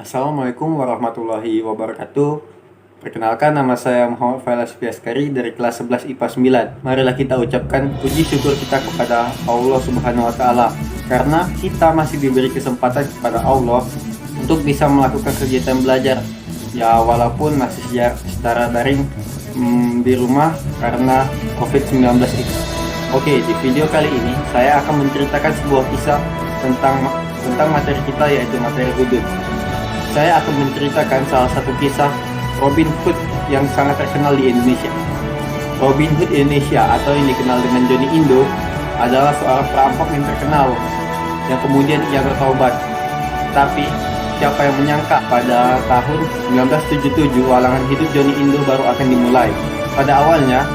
Assalamualaikum warahmatullahi wabarakatuh. Perkenalkan, nama saya Muhammad Failas Fiaskari dari kelas 11 IPA 9. Marilah kita ucapkan puji syukur kita kepada Allah Subhanahu wa taala karena kita masih diberi kesempatan kepada Allah untuk bisa melakukan kegiatan belajar. Ya, walaupun masih secara daring di rumah karena COVID-19 itu. Oke, di video kali ini saya akan menceritakan sebuah kisah tentang materi kita, yaitu materi hudud. Saya akan menceritakan salah satu kisah Robin Hood yang sangat terkenal di Indonesia. Robin Hood Indonesia atau yang dikenal dengan Johnny Indo adalah seorang perampok yang terkenal yang kemudian ia bertobat. Tapi siapa yang menyangka pada tahun 1977 walangan hidup Johnny Indo baru akan dimulai. Pada awalnya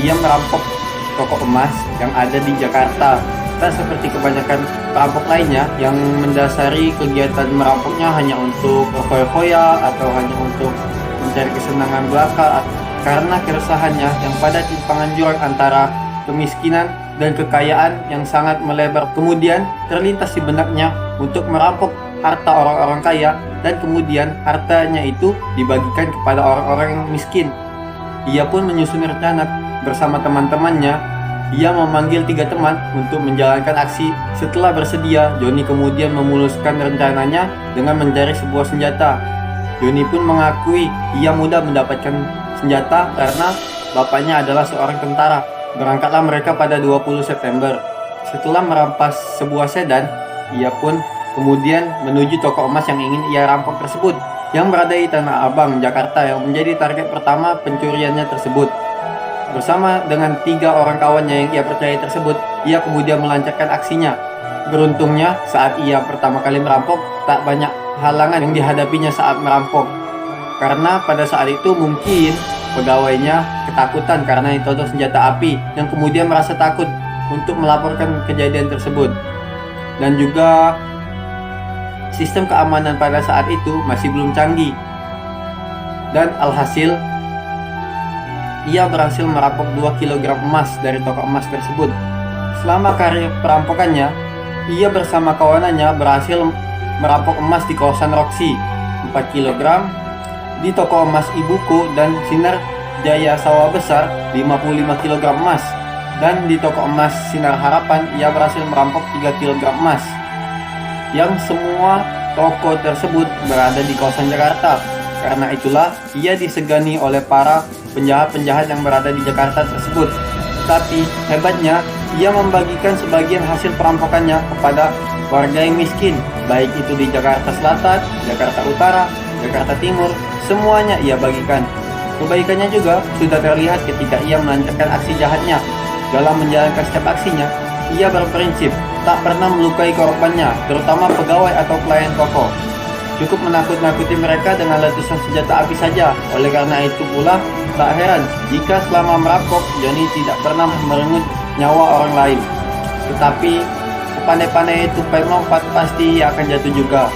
ia merampok toko emas yang ada di Jakarta. Tak seperti kebanyakan perampok lainnya yang mendasari kegiatan merampoknya hanya untuk foya-foya atau hanya untuk mencari kesenangan belaka, karena keresahannya yang pada timpangan jurang antara kemiskinan dan kekayaan yang sangat melebar. Kemudian terlintas di benaknya untuk merampok harta orang-orang kaya dan kemudian hartanya itu dibagikan kepada orang-orang yang miskin. Ia pun menyusun rencana bersama teman-temannya. Ia memanggil 3 teman untuk menjalankan aksi. Setelah bersedia, Johnny kemudian memuluskan rencananya dengan mencari sebuah senjata. Johnny pun mengakui ia mudah mendapatkan senjata karena bapaknya adalah seorang tentara. Berangkatlah mereka pada 20 September. Setelah merampas sebuah sedan, ia pun kemudian menuju toko emas yang ingin ia rampok tersebut, yang berada di Tanah Abang, Jakarta, yang menjadi target pertama pencuriannya tersebut. Bersama dengan 3 orang kawannya yang ia percaya tersebut, ia kemudian melancarkan aksinya. Beruntungnya, saat ia pertama kali merampok, tak banyak halangan yang dihadapinya saat merampok. Karena pada saat itu mungkin pegawainya ketakutan karena ditodong senjata api, yang kemudian merasa takut untuk melaporkan kejadian tersebut. Dan juga sistem keamanan pada saat itu masih belum canggih. Dan alhasil, ia berhasil merampok 2 kg emas dari toko emas tersebut. Selama karir perampokannya, ia bersama kawanannya berhasil merampok emas di kawasan Roxy 4 kg, di toko emas Ibuku dan Sinar Jaya Sawah Besar 55 kg emas, dan di toko emas Sinar Harapan ia berhasil merampok 3 kg emas. Yang semua toko tersebut berada di kawasan Jakarta. Karena itulah ia disegani oleh para penjahat-penjahat yang berada di Jakarta tersebut. Tapi hebatnya, ia membagikan sebagian hasil perampokannya kepada warga yang miskin, baik itu di Jakarta Selatan, Jakarta Utara, Jakarta Timur, semuanya ia bagikan. Kebaikannya juga sudah terlihat ketika ia melancarkan aksi jahatnya. Dalam menjalankan setiap aksinya, ia berprinsip tak pernah melukai korbannya, terutama pegawai atau pelayan toko. Cukup menakut-nakuti mereka dengan letusan senjata api saja. Oleh karena itu pula, tak heran jika selama merampok, Johnny tidak pernah merenggut nyawa orang lain. Tetapi sepandai-pandai itu pemompat pasti ia akan jatuh juga.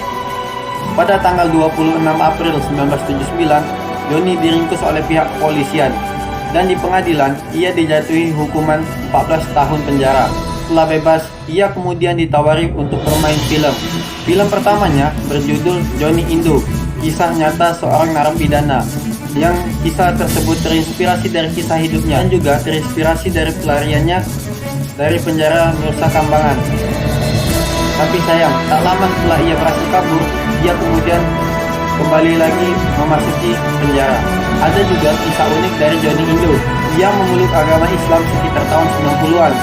Pada tanggal 26 April 1979, Johnny diringkus oleh pihak kepolisian, dan di pengadilan ia dijatuhi hukuman 14 tahun penjara. Setelah bebas, ia kemudian ditawari untuk bermain film. Film pertamanya berjudul Johnny Indo, kisah nyata seorang narapidana, yang kisah tersebut terinspirasi dari kisah hidupnya dan juga terinspirasi dari pelariannya dari penjara Nusa Kambangan. Tapi sayang, tak lama setelah ia berhasil kabur, ia kemudian kembali lagi memasuki penjara. Ada juga kisah unik dari Johnny Indo. Ia memeluk agama Islam sekitar tahun 90-an,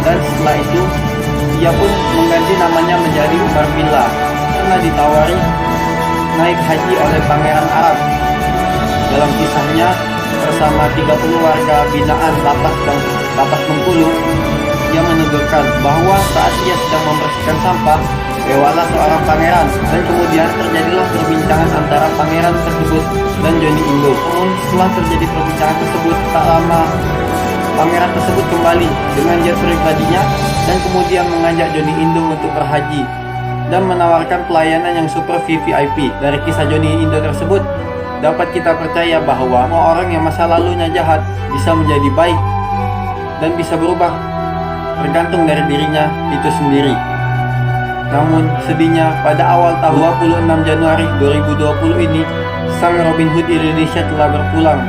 dan setelah itu ia pun mengganti namanya menjadi Umar Billah karena ditawari naik haji oleh Pangeran Arab. Dalam kisahnya bersama 30 warga binaan Lapas Bengkulu, ia menuturkan bahwa saat ia sedang membersihkan sampah, lewatlah seorang pangeran, dan kemudian terjadilah perbincangan antara pangeran tersebut dan Johnny Indo. Namun setelah terjadi perbincangan tersebut, tak lama pangeran tersebut kembali dengan jet pribadinya dan kemudian mengajak Johnny Indo untuk berhaji dan menawarkan pelayanan yang super VVIP. Dari kisah Johnny Indo tersebut dapat kita percaya bahwa orang yang masa lalunya jahat bisa menjadi baik dan bisa berubah, tergantung dari dirinya itu sendiri. Namun sedihnya pada awal tahun 26 Januari 2020 ini, sang Robin Hood Indonesia telah berpulang.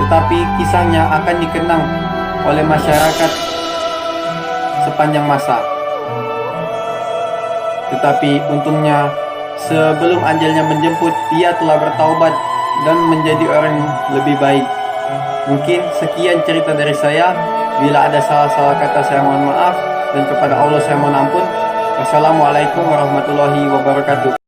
Tetapi kisahnya akan dikenang oleh masyarakat sepanjang masa. Tetapi untungnya sebelum ajalnya menjemput, ia telah bertaubat dan menjadi orang yang lebih baik. Mungkin sekian cerita dari saya. Bila ada salah-salah kata saya mohon maaf, dan kepada Allah saya mohon ampun. Wassalamualaikum warahmatullahi wabarakatuh.